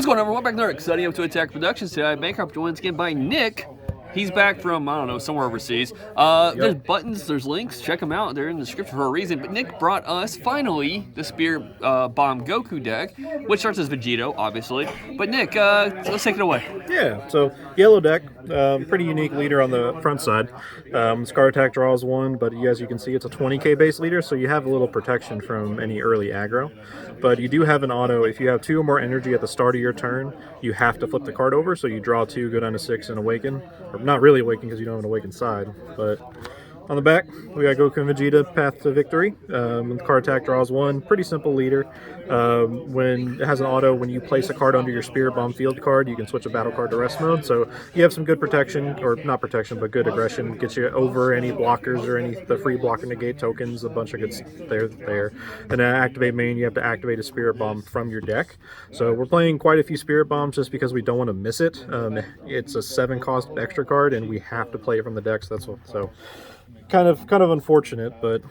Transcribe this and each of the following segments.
going on, everyone? Back there, exciting up to Attack Productions today. Bankrupt joined again by Nick. He's back from, I don't know, somewhere overseas. There's buttons, there's links, check them out. They're in the description for a reason. But Nick brought us, finally, the Spirit Bomb Goku deck, which starts as Vegito, obviously. But Nick, let's take it away. Yeah, so yellow deck, pretty unique leader on the front side. Scar Attack draws 1, but as you can see, it's a 20k base leader, so you have a little protection from any early aggro. But you do have an auto. If you have 2 or more energy at the start of your turn, you have to flip the card over, so you draw 2, go down to 6, and awaken. Or not really awaken because you don't have an awakened side, but on the back, we got Goku and Vegeta, Path to Victory. When the card attack draws 1, pretty simple leader. When it has an auto, when you place a card under your Spirit Bomb field card, you can switch a battle card to rest mode. So you have some good protection, or not protection, but good aggression. Gets you over any blockers or the free blocker negate tokens, a bunch of good there. And then activate main, you have to activate a Spirit Bomb from your deck. So we're playing quite a few Spirit Bombs just because we don't want to miss it. It's a 7-cost extra card, and we have to play it from the deck, so that's what. So. Kind of unfortunate, but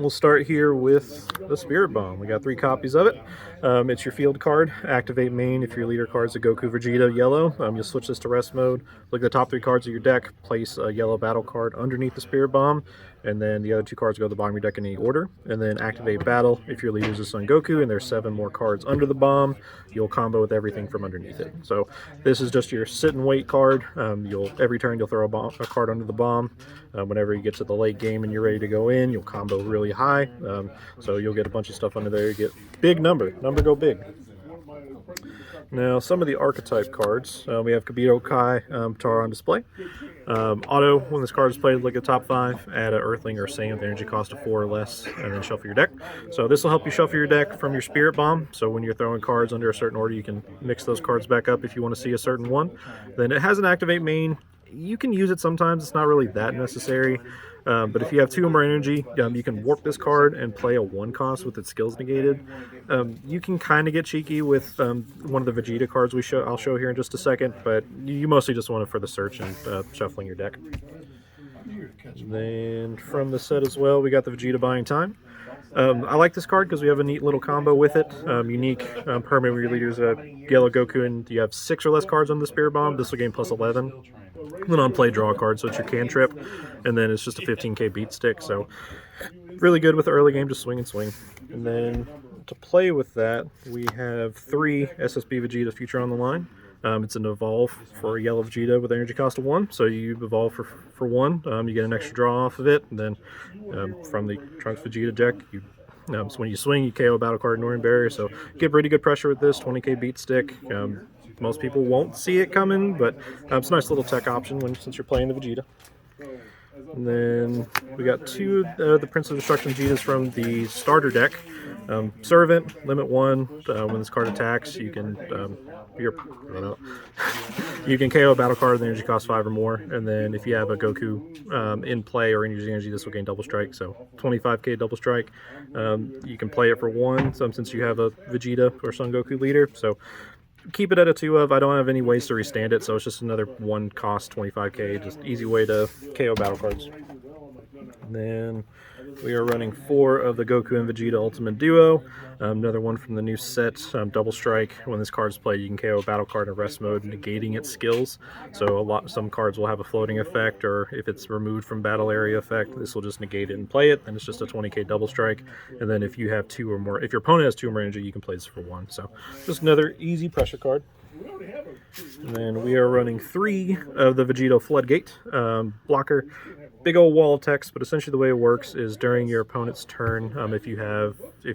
we'll start here with the Spirit Bomb. We got 3 copies of it. It's your field card. Activate main if your leader card's a Goku Vegeta yellow. You'll switch this to rest mode. Look at the top 3 cards of your deck. Place a yellow battle card underneath the Spirit Bomb, and then the other 2 cards go to the bottom of your deck in any order. And then activate battle if your leader's a Son Goku and there's 7 more cards under the bomb. You'll combo with everything from underneath it. So this is just your sit and wait card. Every turn you'll throw a card under the bomb. Whenever you get to the late game and you're ready to go in, you'll combo really high. So you'll get a bunch of stuff under there. You get big number go big. Now, some of the archetype cards. We have Kibito Kai Tar on display. Auto, when this card is played, look at top 5, add an Earthling or Saiyan with energy cost of 4 or less, and then shuffle your deck. So this will help you shuffle your deck from your Spirit Bomb, so when you're throwing cards under a certain order, you can mix those cards back up if you want to see a certain one. Then it has an activate main. You can use it sometimes, it's not really that necessary. But if you have 2 or more energy, you can warp this card and play a 1-cost with its skills negated. You can kind of get cheeky with one of the Vegeta cards I'll show here in just a second, but you mostly just want it for the search and shuffling your deck. And then from the set as well, we got the Vegeta Buying Time. I like this card because we have a neat little combo with it. Unique permanent where your leader's a yellow Goku and you have 6 or less cards on the Spirit Bomb. This will gain plus 11. Then on play, draw a card, so it's your cantrip. And then it's just a 15k beat stick, so really good with the early game, just swing and swing. And then to play with that, we have 3 SSB Vegeta Future on the line. It's an evolve for a yellow Vegeta with energy cost of 1, so you evolve for 1. You get an extra draw off of it, and then from the Trunks Vegeta deck, so when you swing, you KO a battle card Northern Barrier, so you get pretty good pressure with this 20k beat stick. Most people won't see it coming, but it's a nice little tech option since you're playing the Vegeta. And then we got 2 of the Prince of Destruction Vegetas from the starter deck. Servant, limit 1. When this card attacks, you can you can KO a battle card with energy cost 5 or more. And then if you have a Goku in play or in using energy, this will gain double strike. So 25k double strike. You can play it for 1 since you have a Vegeta or Son Goku leader. So keep it at a 2 of. I don't have any ways to restand it, so it's just another 1 cost 25k, just easy way to KO battle cards. And then we are running 4 of the Goku and Vegeta Ultimate Duo. Another one from the new set, Double Strike. When this card's played, you can KO a battle card in rest mode, negating its skills. So some cards will have a floating effect, or if it's removed from battle area effect, this will just negate it and play it, and it's just a 20k Double Strike. And then if you have 2 or more, if your opponent has 2 or more energy, you can play this for 1. So just another easy pressure card. And then we are running 3 of the Vegito Floodgate blocker. Big old wall of text, but essentially the way it works is during your opponent's turn, if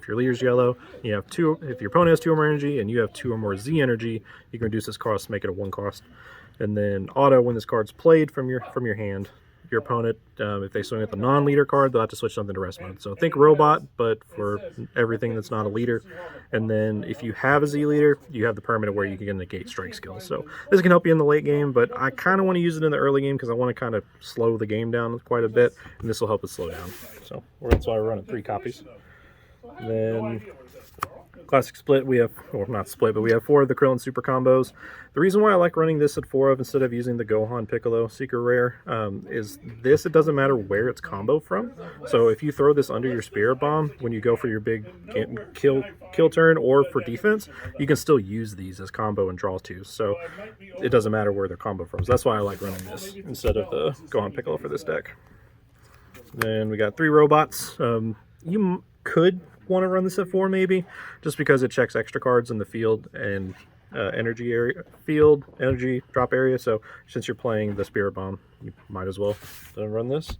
your leader's yellow, you have 2. If your opponent has 2 or more energy and you have 2 or more Z energy, you can reduce this cost, make it a 1 cost. And then auto, when this card's played from your hand, your opponent, if they swing at the non-leader card, they'll have to switch something to rest mode. So think robot, but for everything that's not a leader. And then if you have a Z leader, you have the permanent where you can negate strike skills. So this can help you in the late game, but I kind of want to use it in the early game because I want to kind of slow the game down quite a bit, and this will help it slow down. So that's why we're running 3 copies. Then Classic split, we have, or not split, but we have 4 of the Krillin super combos. The reason why I like running this at 4 of instead of using the Gohan Piccolo Secret Rare is this, it doesn't matter where it's combo from. So if you throw this under your Spirit Bomb when you go for your big kill turn or for defense, you can still use these as combo and draw 2. So it doesn't matter where they're combo from. So that's why I like running this instead of the Gohan Piccolo for this deck. Then we got 3 robots. You could want to run this at 4 maybe, just because it checks extra cards in the field and energy drop area. So since you're playing the Spirit Bomb, you might as well run this.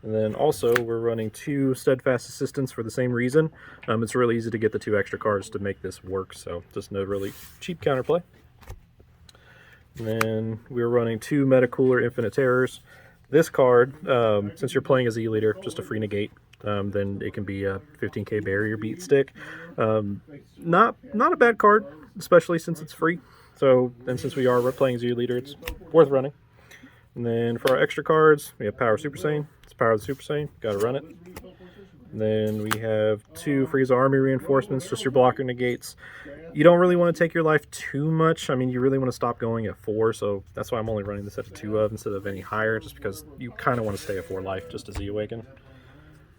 And then also we're running 2 Steadfast Assistants for the same reason. It's really easy to get the 2 extra cards to make this work, so just no really cheap counterplay. And then we're running 2 Metacooler Infinite Terrors. This card, since you're playing a Z leader, just a free negate. Then it can be a 15k barrier beat stick. Not a bad card, especially since it's free. So, and since we are playing Z leader, it's worth running. And then for our extra cards, we have Power Super Saiyan. It's Power of the Super Saiyan. Gotta run it. And then we have 2 Frieza Army reinforcements, just your blocker negates. You don't really want to take your life too much. I mean, you really want to stop going at 4, so that's why I'm only running this at a 2 of instead of any higher, just because you kind of want to stay at 4 life just to Z Awaken.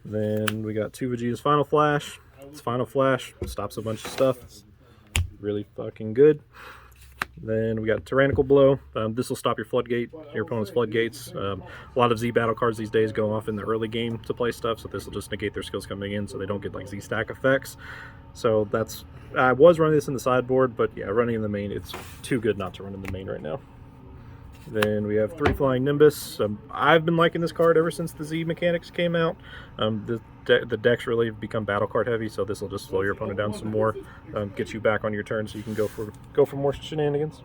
Then we got 2 Vegeta's Final Flash. It's Final Flash, stops a bunch of stuff. It's really fucking good. Then we got Tyrannical Blow. This will stop your opponent's floodgates. A lot of Z battle cards these days go off in the early game to play stuff, so this will just negate their skills coming in so they don't get like Z stack effects. So that's, I was running this in the sideboard, but yeah, running in the main, it's too good not to run in the main right now. Then we have 3 Flying Nimbus. I've been liking this card ever since the Z mechanics came out. The decks really have become battle card heavy, so this will just slow your opponent down some more, get you back on your turn so you can go for more shenanigans.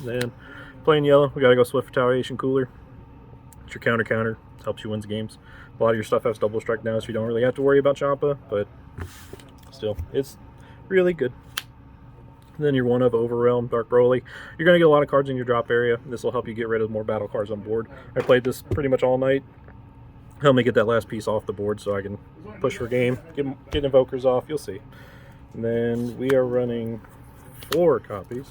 Then playing yellow, we gotta go Swift Retaliation Cooler. It's your counter, helps you win games. A lot of your stuff has double strike now, so you don't really have to worry about Champa, but still, it's really good. Then your 1 of Overrealm, Dark Broly. You're going to get a lot of cards in your drop area. This will help you get rid of more battle cards on board. I played this pretty much all night. Help me get that last piece off the board so I can push for game, get invokers off, you'll see. And then we are running 4 copies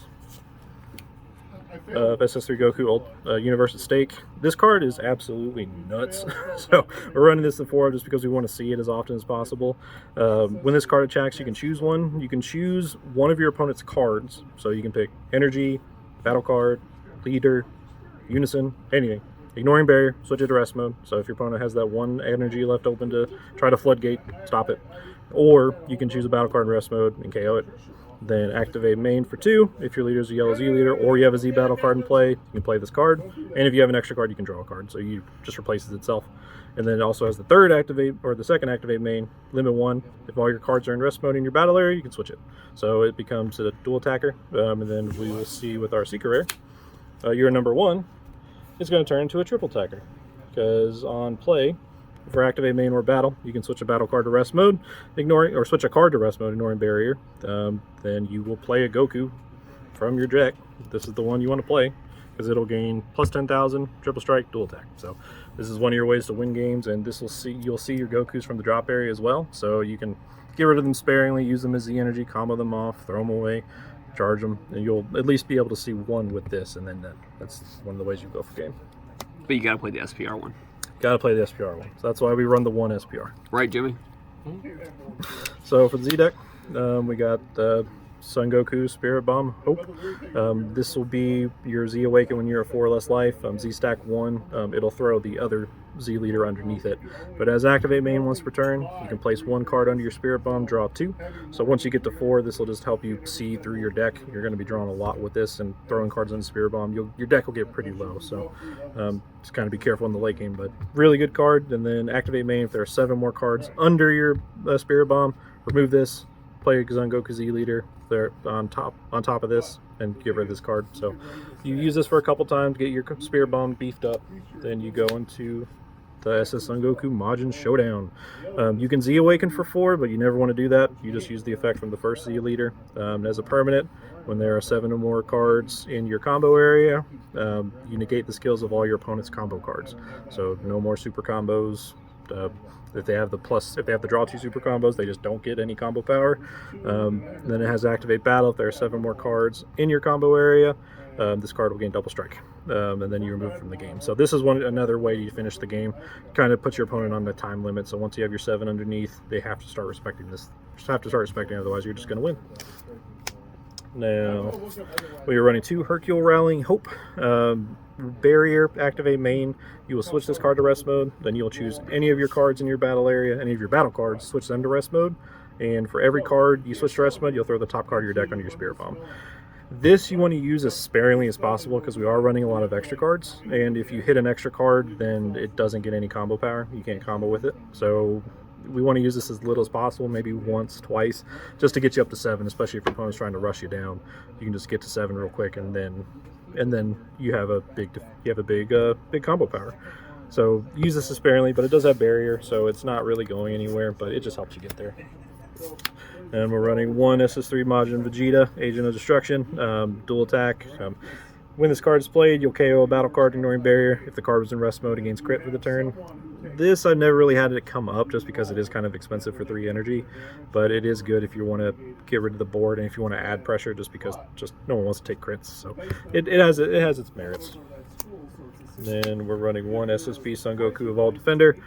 of SS3 Goku Universe at Stake. This card is absolutely nuts. So we're running this in 4 just because we want to see it as often as possible. When this card attacks, you can choose one. You can choose one of your opponent's cards. So you can pick Energy, Battle Card, Leader, Unison, anything. Ignoring Barrier, switch it to Rest Mode. So if your opponent has that 1 energy left open to try to Floodgate, stop it. Or you can choose a Battle Card in Rest Mode and KO it. Then activate main for 2 if your leader is a yellow Z leader, or you have a Z battle card in play, you can play this card. And if you have an extra card, you can draw a card, so you just replaces itself. And then it also has the second activate main, limit 1. If all your cards are in rest mode in your battle area, you can switch it. So it becomes a dual attacker. And then we will see with our Secret Rare, your number 1 is going to turn into a triple attacker. Because on play, for activate main or battle, you can switch a battle card to rest mode, switch a card to rest mode, ignoring barrier. Then you will play a Goku from your deck. This is the one you want to play because it'll gain plus 10,000, triple strike, dual attack. So this is one of your ways to win games, and you'll see your Gokus from the drop area as well. So you can get rid of them sparingly, use them as Z energy, combo them off, throw them away, charge them, and you'll at least be able to see 1 with this, and then that's one of the ways you go for game. But you gotta play the SPR one. Gotta play the SPR one. So that's why we run the 1 SPR. Right, Jimmy? So for the Z deck, we got Son Goku, Spirit Bomb, Hope. This will be your Z Awaken when you're at 4 or less life. Z stack 1, it'll throw the other Z leader underneath it. But as activate main once per turn, you can place 1 card under your Spirit Bomb, draw 2. So once you get to 4, this will just help you see through your deck. You're going to be drawing a lot with this and throwing cards into Spirit Bomb. Your deck will get pretty low, so just kind of be careful in the late game. But really good card. And then activate main if there are 7 more cards under your Spirit Bomb. Remove this, play a Son Goku Z leader there on top of this, and get rid of this card. So you use this for a couple times, get your Spirit Bomb beefed up, then you go into the SS Son Goku Majin Showdown. You can Z Awaken for 4, but you never want to do that. You just use the effect from the first Z leader. As a permanent, when there are 7 or more cards in your combo area, you negate the skills of all your opponent's combo cards. So no more super combos, If they have the draw 2 super combos, they just don't get any combo power. Then it has activate battle. If there are 7 more cards in your combo area, this card will gain double strike, and then you remove from the game. So this is another way you finish the game. Kind of puts your opponent on the time limit. So once you have your 7 underneath, they have to start respecting this. Otherwise you're just going to win. Now, we are running 2 Hercule Rallying Hope. Barrier, activate main. You will switch this card to rest mode. Then you'll choose any of your cards in your battle area, any of your battle cards, switch them to rest mode. And for every card you switch to rest mode, you'll throw the top card of your deck onto your Spirit Bomb. This you want to use as sparingly as possible because we are running a lot of extra cards. And if you hit an extra card, then it doesn't get any combo power. You can't combo with it. So we want to use this as little as possible, maybe once, twice, just to get you up to 7, especially if your opponent's trying to rush you down. You can just get to 7 real quick, and then you have a big combo power. So use this as sparingly, but it does have barrier, so it's not really going anywhere, but it just helps you get there. And we're running 1 SS3 Majin Vegeta, Agent of Destruction, dual attack. When this card is played, you'll KO a battle card ignoring barrier. If the card was in rest mode, it gains crit for the turn. This, I've never really had it come up just because it is kind of expensive for 3 energy, but it is good if you want to get rid of the board and if you want to add pressure just because no one wants to take crits. So it has its merits. Then we're running 1 SSB Son Goku Evolved Defender.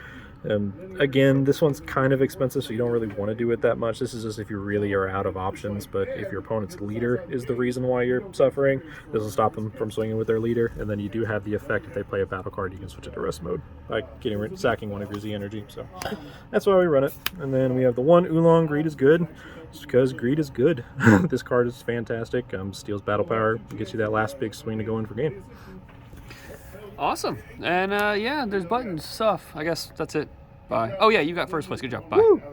Again, this one's kind of expensive, so you don't really want to do it that much. This is just if you really are out of options, but if your opponent's leader is the reason why you're suffering, this will stop them from swinging with their leader, and then you do have the effect if they play a battle card, you can switch it to rest mode by sacking one of your Z energy. So that's why we run it. And then we have the 1 Oolong Greed is good, just because Greed is good. This card is fantastic. Steals battle power, gets you that last big swing to go in for game. Awesome. And yeah, there's buttons, stuff. I guess that's it. Bye. Oh yeah, you got first place. Good job. Bye. Woo!